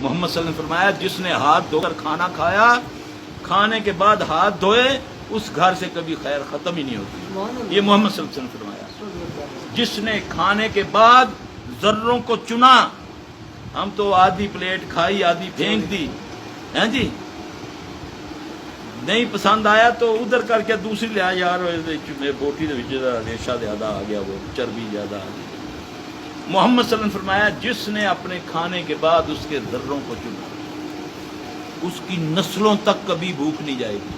محمد صلی اللہ علیہ وسلم نے فرمایا جس نے ہاتھ دھو کر کھانا کھایا، کھانے کے بعد ہاتھ دھوئے، اس گھر سے کبھی خیر ختم ہی نہیں ہوتی. یہ محمد صلی اللہ علیہ وسلم نے فرمایا. جس نے کھانے کے بعد ذروں کو چنا، ہم تو آدھی پلیٹ کھائی آدھی پھینک دی ہیں جی، نہیں پسند آیا تو ادھر کر کے دوسری لیا، یار بوٹی ریشہ زیادہ آ گیا، وہ چربی زیادہ آ گئی. محمد صلی اللہ علیہ وسلم نے فرمایا جس نے اپنے کھانے کے بعد اس کے ذروں کو چنا، اس کی نسلوں تک کبھی بھوک نہیں جائے گی،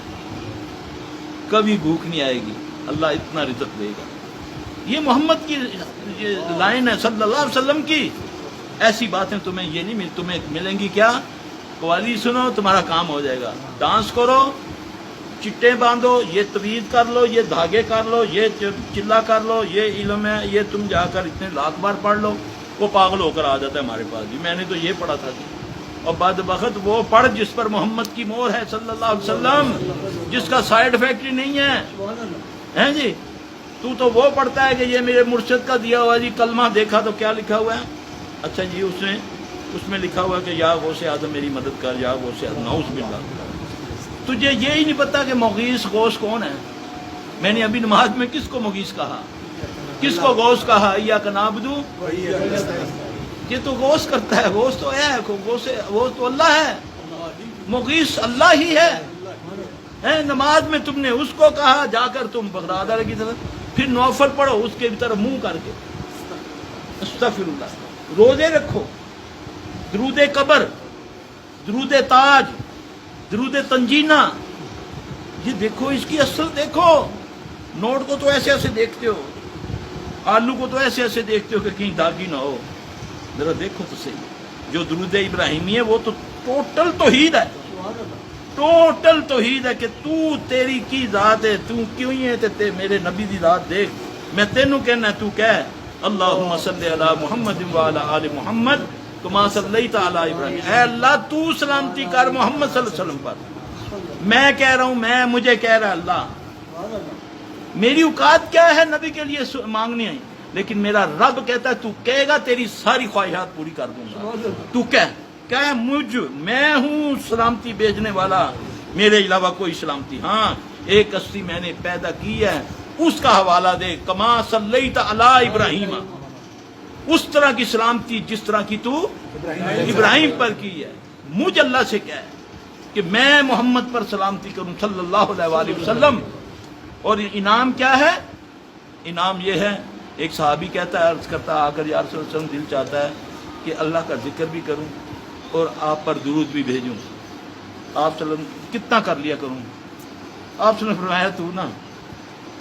کبھی بھوک نہیں آئے گی، اللہ اتنا رزق دے گا. یہ محمد کی لائن ہے صلی اللہ علیہ وسلم کی. ایسی باتیں تمہیں یہ نہیں تمہیں ملیں گی کیا؟ قوالی سنو تمہارا کام ہو جائے گا، ڈانس کرو، چٹے باندھو، یہ تویز کر لو، یہ دھاگے کر لو، یہ چلا کر لو، یہ علم ہے، یہ تم جا کر اتنے لاکھ بار پڑھ لو. وہ پاگل ہو کر آ جاتا ہے ہمارے پاس، جی میں نے تو یہ پڑھا تھا جی. اور بدبخت وہ پڑھ جس پر محمد کی مہر ہے صلی اللہ علیہ وسلم، جس کا سائیڈ افیکٹ ہی نہیں ہے جی. تو وہ پڑھتا ہے کہ یہ میرے مرشد کا دیا ہوا جی کلمہ، دیکھا تو کیا لکھا ہوا ہے؟ اچھا جی اس میں لکھا ہوا ہے کہ یا غوث اعظم میری مدد کر، یا غوث اعظم. نعوذ باللہ. تجھے یہی نہیں پتا کہ مغیث غوث کون ہے؟ میں نے ابھی نماز میں کس کو مغیث کہا، کس کو غوث کہا؟ ایاک نعبد، یہ تو غوث کرتا ہے، غوث تو ہے، غوث تو اللہ ہے، مغیث اللہ ہی ہے. نماز میں تم نے اس کو کہا، جا کر تم بغداد کی طرف پھر نوفل پڑھو اس کے طرف منہ کر کے. استغفر اللہ. روزے رکھو، درود قبر، درود تاج، درود تنجینہ. یہ دیکھو اس کی اصل دیکھو. نوٹ کو تو ایسے ایسے دیکھتے ہو، آلو کو تو ایسے ایسے دیکھتے ہو کہ کہیں داغی نہ ہو. ذرا دیکھو تو صحیح. جو درود ابراہیمی ہے وہ تو ٹوٹل توحید ہے، ٹوٹل توحید ہے کہ تو تیری کی ذات ہے، تو کیوں ہی ہے تے میرے نبی دی ذات دیکھ. میں تینوں کہنا ہے، تو کہہ اللہم صلی علی محمد وعلی آل محمد کما صلیت علی ابراہیم. اے اللہ تو سلامتی کر محمد صلی اللہ علیہ وسلم پر. میں کہہ رہا ہوں، مجھے کہہ رہا اللہ، میری اوقات کیا ہے نبی کے لیے مانگنی ہے، لیکن میرا رب کہتا ہے تو کہے گا تیری ساری خواہشات پوری کر دوں گا. تو کہہ میں ہوں سلامتی بھیجنے والا، میرے علاوہ کوئی سلامتی. ہاں ایک ہستی میں نے پیدا کی ہے، اس کا حوالہ دے. کما صلیت علی ابراہیم، اس طرح کی سلامتی جس طرح کی تو ابراہیم پر کی ہے. مجھ اللہ سے کیا ہے کہ میں محمد پر سلامتی کروں صلی اللہ علیہ وآلہ وسلم. اور انعام کیا ہے؟ انعام یہ ہے، ایک صحابی کہتا ہے، عرض کرتا آ کر یا رسول اللہ صلی اللہ علیہ وسلم دل چاہتا ہے کہ اللہ کا ذکر بھی کروں اور آپ پر درود بھی بھیجوں. آپ صلی اللہ علیہ وسلم کتنا کر لیا کروں؟ آپ صلی اللہ علیہ وسلم نے فرمایا تو نا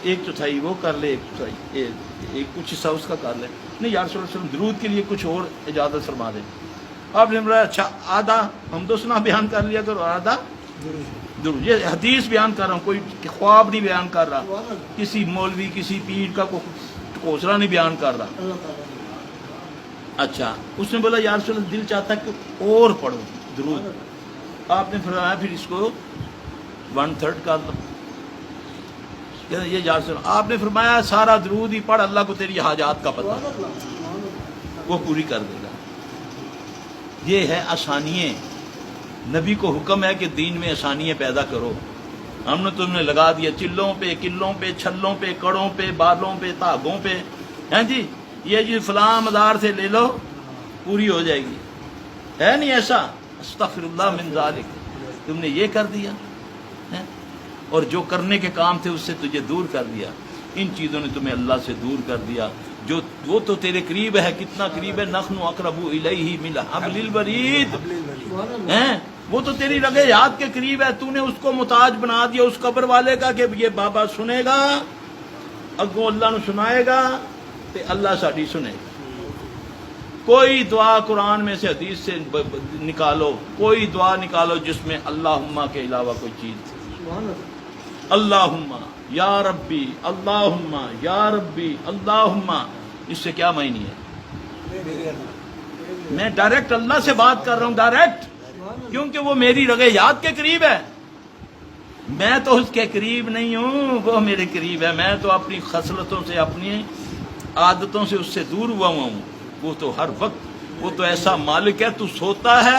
1/4 وہ کر لے، 1/4 ایک کچھ حصہ اس کا کر لے. نہیں یا رسول اللہ صلی اللہ علیہ وسلم درود کے لیے کچھ اور اجازت فرما دیں. آپ نے فرمایا اچھا آدھا حمد و ثنا بیان کر لیا کرو، آدھا درود. یہ حدیث بیان کر رہا ہوں، کوئی خواب نہیں بیان کر رہا، کسی مولوی کسی پیر کا کوسرا نہیں بیان کر رہا. اچھا اس نے بولا یا رسول اللہ دل چاہتا ہے کہ اور پڑھو درود. آپ نے فرمایا پھر اس کو 1/3 کر لو. یہ یا رسول اللہ، آپ نے فرمایا سارا درود ہی پڑھ، اللہ کو تیری حاجات کا پتہ، وہ پوری کر دے گا. یہ ہے آسانیاں. نبی کو حکم ہے کہ دین میں آسانیاں پیدا کرو. ہم نے تم نے لگا دیا چلوں پہ، کلوں پہ، چھلوں پہ، کڑوں پہ، بالوں پہ، دھاگوں پہ. ہیں جی یہ جی فلاں مدار سے لے لو پوری ہو جائے گی. ہے نہیں ایسا؟ استغفر اللہ من ذالک. تم نے یہ کر دیا اور جو کرنے کے کام تھے اس سے تجھے دور کر دیا. ان چیزوں نے تمہیں اللہ سے دور کر دیا. جو وہ تو تیرے قریب ہے، کتنا قریب ہے. نحن اقرب الیہ من حبل الورید. وہ تو تیری رگے یاد کے قریب ہے. تو نے اس کو محتاج بنا دیا اس قبر والے کا کہ یہ بابا سنے گا، اگوں اللہ نے سنائے گا تے اللہ ساڈی سنے گا. کوئی دعا قرآن میں سے حدیث سے نکالو، کوئی دعا نکالو جس میں اللہم کے علاوہ کوئی چیز. اللہم یا ربی، اللہم یا ربی، اللہم. اس سے کیا معنی ہے؟ میں ڈائریکٹ اللہ سے بات کر رہا ہوں، ڈائریکٹ، کیونکہ وہ میری رگے یاد کے قریب ہے. میں تو اس کے قریب نہیں ہوں، وہ میرے قریب ہے. میں تو اپنی خصلتوں سے، اپنی عادتوں سے اس سے دور ہوا ہوں. وہ تو ہر وقت، وہ تو ایسا مالک ہے، تو سوتا ہے